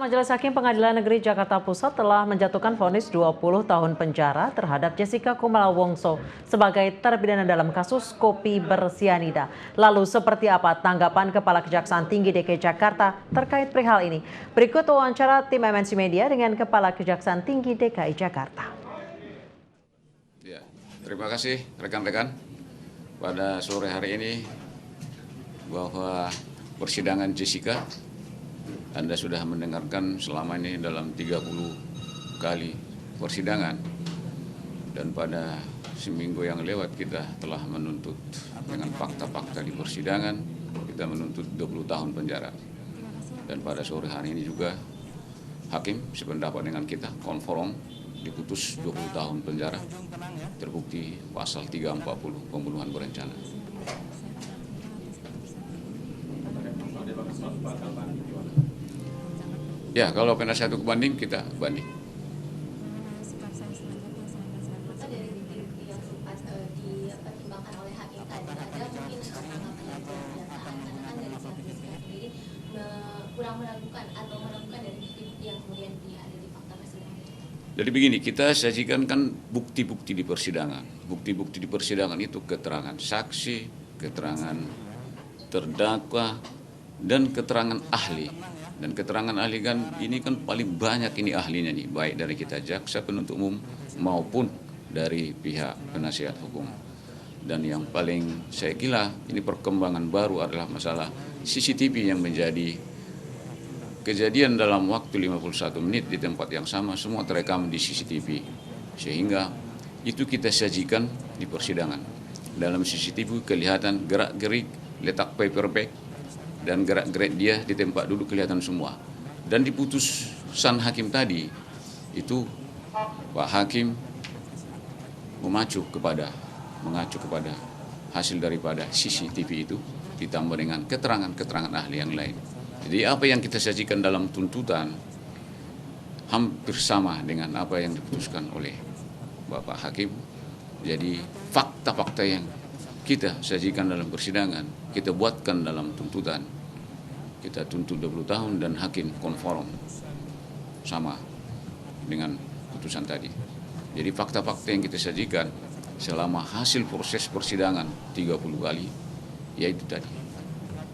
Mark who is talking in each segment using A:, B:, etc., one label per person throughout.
A: Majelis Hakim Pengadilan Negeri Jakarta Pusat telah menjatuhkan vonis 20 tahun penjara terhadap Jessica Kumala Wongso sebagai terpidana dalam kasus kopi bersianida. Lalu seperti apa tanggapan Kepala Kejaksaan Tinggi DKI Jakarta terkait perihal ini? Berikut wawancara tim MNC Media dengan Kepala Kejaksaan Tinggi DKI Jakarta.
B: Ya, terima kasih rekan-rekan. Pada sore hari ini bahwa persidangan Jessica Anda sudah mendengarkan selama ini dalam 30 kali persidangan, dan pada seminggu yang lewat kita telah menuntut dengan fakta-fakta di persidangan, kita menuntut 20 tahun penjara. Dan pada sore hari ini juga hakim sependapat dengan kita, konform diputus 20 tahun penjara, terbukti pasal 340 pembunuhan berencana. Ya, kalau penasihat hukum banding, kita banding.
C: Kurang meragukan atau meragukan dari bukti-bukti yang kemudian ada di fakta persidangan.
B: Jadi begini, kita sajikan kan bukti-bukti di persidangan. Bukti-bukti di persidangan itu keterangan saksi, keterangan terdakwa, dan keterangan ahli. Dan keterangan ahli kan ini kan paling banyak ini ahlinya nih, baik dari kita jaksa penuntut umum maupun dari pihak penasihat hukum. Dan yang paling saya kira ini perkembangan baru adalah masalah CCTV yang menjadi kejadian dalam waktu 51 menit di tempat yang sama, semua terekam di CCTV. Sehingga itu kita sajikan di persidangan. Dalam CCTV kelihatan gerak-gerik, letak paper bag, dan gerak-gerik dia di tempat duduk kelihatan semua. Dan di putusan hakim tadi, itu Pak Hakim mengacu kepada hasil daripada CCTV itu, ditambah dengan keterangan-keterangan ahli yang lain. Jadi apa yang kita sajikan dalam tuntutan hampir sama dengan apa yang diputuskan oleh Bapak Hakim. Jadi fakta-fakta yang kita sajikan dalam persidangan, kita buatkan dalam tuntutan. Kita tuntut 20 tahun dan hakim konform sama dengan putusan tadi. Jadi fakta-fakta yang kita sajikan selama hasil proses persidangan 30 kali, yaitu tadi.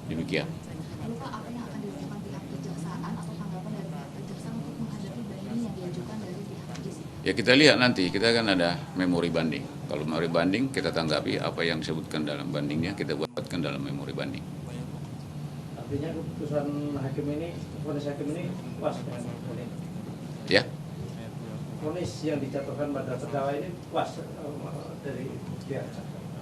B: Demikian.
C: Lalu Pak, apa yang akan dilakukan pihak kejaksaan atau tanggapan dari pihak kejaksaan untuk menghadapi banding yang diajukan dari pihak Jessica?
B: Ya, kita lihat nanti, kita kan ada memori banding. Kalau memori banding, kita tanggapi apa yang disebutkan dalam bandingnya, kita buatkan dalam memori banding.
D: Artinya keputusan hakim ini, vonis hakim ini puas dengan vonis.
B: Ya.
D: Vonis yang dijatuhkan pada terdakwa ini puas dari pihak.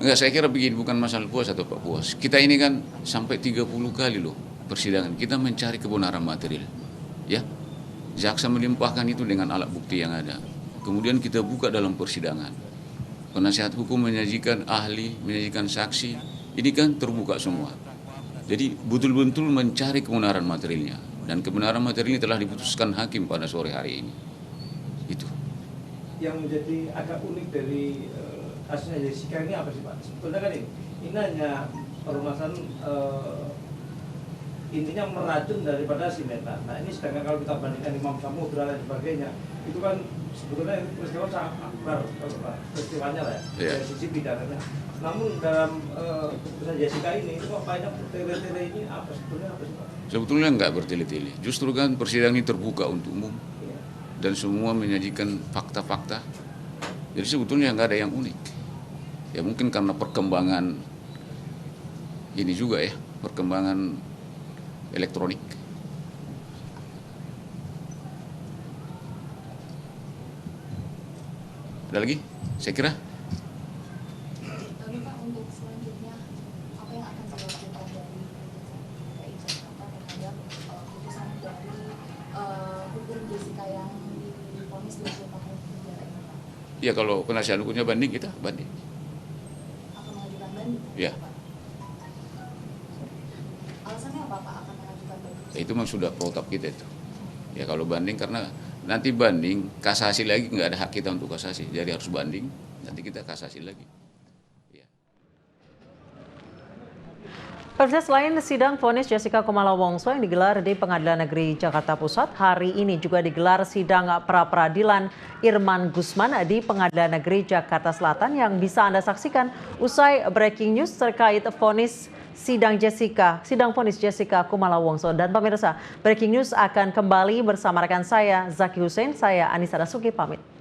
B: Enggak, saya kira begini, bukan masalah puas atau tak puas. Kita ini kan sampai 30 kali loh persidangan. Kita mencari kebenaran material. Ya. Jaksa melimpahkan itu dengan alat bukti yang ada. Kemudian kita buka dalam persidangan. Penasihat hukum menyajikan ahli, menyajikan saksi. Ini kan terbuka semua. Jadi betul-betul mencari kebenaran materialnya. Dan kebenaran material ini telah diputuskan hakim pada sore hari ini. Itu.
D: Yang menjadi agak unik dari kasusnya Jessica ini apa sih Pak? Sebetulnya kan ini hanya permasalahan intinya meracun daripada si metan. Nah ini sedangkan kalau kita bandingkan Imam Samudra dan sebagainya, itu kan sebetulnya peristiwa sangat akbar peristiwanya lah ya, dari sisi pidananya. Namun dalam keputusan Jessica ini itu kok banyak bertele-tele ini apa sebetulnya apa sih Pak?
B: Sebetulnya enggak bertele-tele. Justru kan persidangan ini terbuka untuk umum dan semua menyajikan fakta-fakta. Jadi sebetulnya enggak ada yang unik. Ya mungkin karena perkembangan ini juga ya, perkembangan elektronik. Ada lagi? Saya kira.
C: Lalu Pak, untuk selanjutnya apa yang akan dilakukan dari DKI Jakarta terhadap putusan dari hukum Jessica yang divonis 20 tahun penjara ini Pak?
B: Ya kalau penasihat hukumnya banding, kita banding.
C: Akan mengajukan banding?
B: Ya.
C: Alasannya apa Pak akan mengajukan banding?
B: Itu memang sudah protap kita itu. Ya kalau banding, karena nanti banding, kasasi lagi nggak ada hak kita untuk kasasi. Jadi harus banding, nanti kita kasasi lagi.
A: Pemirsa, selain sidang vonis Jessica Kumala Wongso yang digelar di Pengadilan Negeri Jakarta Pusat, hari ini juga digelar sidang pra-peradilan Irman Gusman di Pengadilan Negeri Jakarta Selatan yang bisa Anda saksikan usai breaking news terkait sidang vonis Jessica Kumala Wongso. Dan pemirsa, breaking news akan kembali bersama rekan saya Zaki Hussein, saya Anissa Dasuki pamit.